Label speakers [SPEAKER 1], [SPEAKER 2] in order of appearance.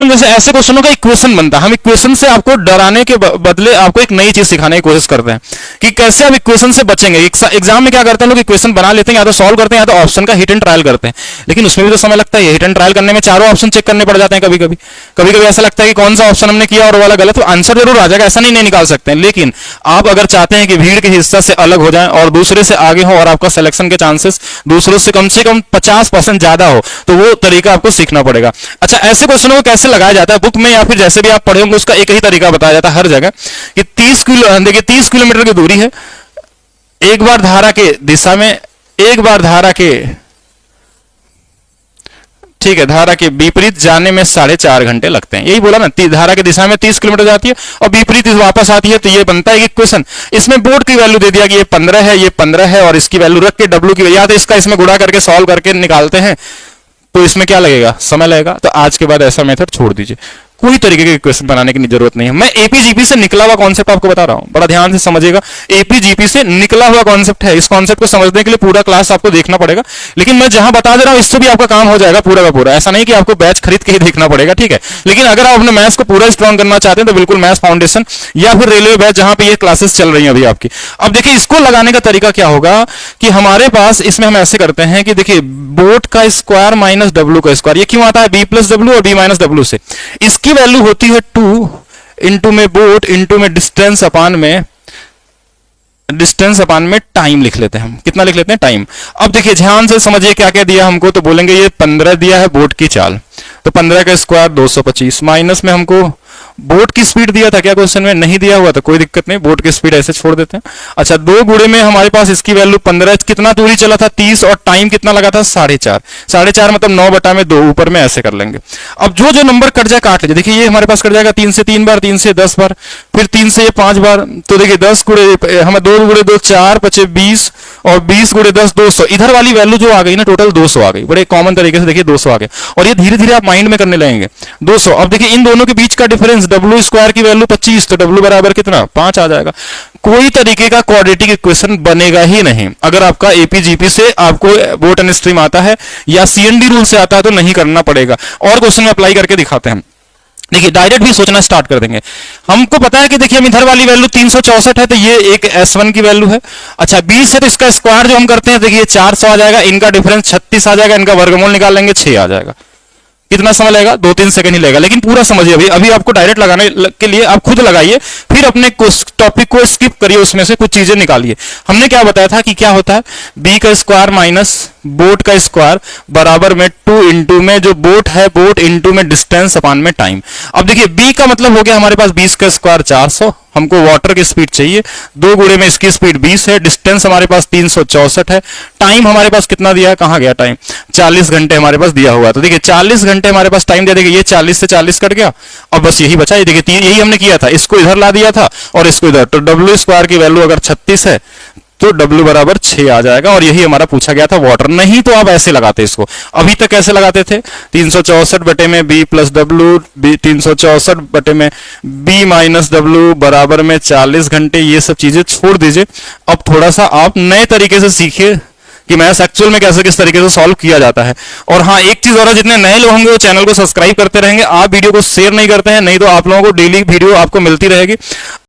[SPEAKER 1] जैसे ऐसे क्वेश्चनों का इक्वेशन बनता है, हम इक्वेशन से आपको डराने के बदले आपको एक नई चीज सिखाने की कोशिश करते हैं कि कैसे आप इक्वेशन से बचेंगे। एग्जाम में क्या करते हैं लोग, इक्वेशन बना लेते हैं, या तो सॉल्व करते हैं या तो ऑप्शन का हिट एंड ट्रायल करते हैं, लेकिन उसमें भी तो समय लगता है। हिट एंड ट्रायल करने में चारों ऑप्शन चेक करने पड़ जाते हैं। कभी कभी ऐसा लगता है कि कौन सा ऑप्शन हमने किया और वाला गलत, तो आंसर जरूर आ जाएगा, ऐसा नहीं निकाल सकते हैं। लेकिन आप अगर चाहते हैं कि भीड़ के हिस्सा से अलग हो जाए और दूसरे से आगे हो और आपका सिलेक्शन के चांसेस दूसरों से कम 50% ज्यादा हो, तो वो तरीका आपको सीखना पड़ेगा। अच्छा, ऐसे क्वेश्चनों को कैसे लगाया जाता है बुक में या फिर जैसे भी आप पढ़े होंगे, उसका एक ही तरीका बताया जाता है हर जगह कि 30 किलोमीटर की दूरी है, एक बार धारा के दिशा में, एक बार धारा के, ठीक है, धारा के विपरीत जाने में 4.5 घंटे लगते हैं। यही बोला ना, धारा की दिशा में 30 किलोमीटर जाती है और विपरीत वापस आती है, तो ये बनता है कि क्वेश्चन इसमें बोर्ड की वैल्यू दे दिया कि ये 15 है, ये 15 है, और इसकी वैल्यू रख के डब्ल्यू की, या तो इसका इसमें गुणा करके सॉल्व करके निकालते हैं, तो इसमें क्या लगेगा, समय लगेगा। तो आज के बाद ऐसा मेथड छोड़ दीजिए, कोई तरीके के क्वेश्चन बनाने की जरूरत नहीं है। मैं एपीजीपी से निकला हुआ कॉन्सेप्ट आपको बता रहा हूं, बड़ा ध्यान से समझिएगा। एपीजीपी से निकला हुआ कॉन्सेप्ट है, इस कॉन्सेप्ट को समझने के लिए पूरा क्लास आपको देखना पड़ेगा, लेकिन मैं जहां बता दे रहा हूं इससे भी आपका काम हो जाएगा पूरा का पूरा। ऐसा नहीं कि आपको बैच खरीद के ही देखना पड़ेगा, ठीक है। लेकिन अगर आप अपने मैथ्स को पूरा स्ट्रॉन्ग करना चाहते हैं तो बिल्कुल मैथ्स फाउंडेशन या फिर रेलवे बैच, जहां पे ये क्लासेस चल रही है अभी आपकी। अब देखिए, इसको लगाने का तरीका क्या होगा कि हमारे पास इसमें हम ऐसे करते हैं कि देखिए, बोट का स्क्वायर माइनस डब्ल्यू का स्क्वायर, ये क्यों आता है, बी प्लस डब्ल्यू और बी माइनस डब्ल्यू से। इसकी वैल्यू होती है 2 इंटू में बोट इंटू में डिस्टेंस अपान में टाइम लिख लेते हैं हम। कितना लिख लेते हैं, टाइम। अब देखिए ध्यान से समझिए क्या क्या दिया हमको, तो बोलेंगे ये 15 दिया है बोट की चाल, तो 15 का स्क्वायर 225, माइनस में हमको बोट की स्पीड दिया था, क्या क्वेश्चन में नहीं दिया हुआ तो कोई दिक्कत नहीं, बोट की स्पीड ऐसे छोड़ देते हैं। अच्छा, 2 गुणे में हमारे पास इसकी वैल्यू 15, कितना दूरी चला था 30, और टाइम कितना लगा था 4.5 मतलब 9/2, ऊपर में ऐसे कर लेंगे। अब जो जो नंबर कट जाए काट लीजिए। देखिए ये हमारे पास कट जाएगा 3 से 3 बार, 3 से 10 बार, फिर 3 से 5 बार, तो देखिए 10 गुणे हमें 2 गुणे 2 4 5 20, और 20 गुणे 10 200। इधर वाली वैल्यू जो आ गई ना, टोटल 200 आ गई। बड़े कॉमन तरीके से देखिए 200 आ गए, और ये धीरे धीरे आप माइंड में करने लगेंगे 200। अब देखिए इन दोनों के बीच का डिफरेंस, डब्ल्यू स्क्वायर की वैल्यू 25, तो डब्ल्यू बराबर कितना 5 आ जाएगा। कोई तरीके का क्वाड्रेटिक इक्वेशन बनेगा ही नहीं। अगर आपका एपीजीपी से आपको बोट एंड स्ट्रीम आता है या सीएनडी रूल से आता है तो नहीं करना पड़ेगा। और क्वेश्चन में अप्लाई करके दिखाते हैं। देखिए डायरेक्ट भी सोचना स्टार्ट कर देंगे। हमको पता है कि देखिए हम इधर वाली वैल्यू 364 है, तो ये एक S1 की वैल्यू है। अच्छा 20 है, तो इसका स्क्वायर जो हम करते हैं देखिए 400 आ जाएगा, इनका डिफरेंस 36 आ जाएगा, इनका वर्गमूल निकाल लेंगे 6 आ जाएगा। कितना समय लगेगा, 2-3 सेकंड ही लगेगा। लेकिन पूरा समझिए, अभी आपको डायरेक्ट लगाने के लिए आप खुद लगाइए, फिर अपने टॉपिक को स्किप करिए, उसमें से कुछ चीजें निकालिए। हमने क्या बताया था कि क्या होता है, बी का स्क्वायर माइनस बोट का स्क्वायर बराबर में 2 इंटू में जो बोट है, बोट इंटू में डिस्टेंस अपान में टाइम। अब देखिए बी का मतलब हो गया हमारे पास 20 का स्क्वायर 400, हमको वाटर की स्पीड चाहिए, 2 गुणे में इसकी स्पीड 20 है, डिस्टेंस हमारे पास 364 है, टाइम हमारे पास कितना दिया है, कहां गया टाइम, 40 घंटे हमारे पास दिया हुआ। तो देखिए 40 घंटे हमारे पास टाइम दिया, देखिए ये 40 से 40 कट गया, और बस यही बचा। ये देखिए यही हमने किया था, इसको इधर ला दिया था और इसको इधर, तो डब्ल्यू स्क्वायर की वैल्यू अगर 36 है तो W बराबर 6 आ जाएगा, और यही हमारा पूछा गया था वाटर। नहीं तो आप ऐसे लगाते इसको, अभी तक कैसे लगाते थे, 364 बटे में B प्लस डब्ल्यू, 364 बटे में B माइनस डब्ल्यू बराबर में 40 घंटे। ये सब चीजें छोड़ दीजिए, अब थोड़ा सा आप नए तरीके से सीखिए कि मैथ्स एक्चुअल में कैसे किस तरीके से सॉल्व किया जाता है। और हाँ एक चीज और है, जितने नए लोग होंगे वो चैनल को सब्सक्राइब करते रहेंगे। आप वीडियो को शेयर नहीं करते हैं, नहीं तो आप लोगों को डेली वीडियो आपको मिलती रहेगी।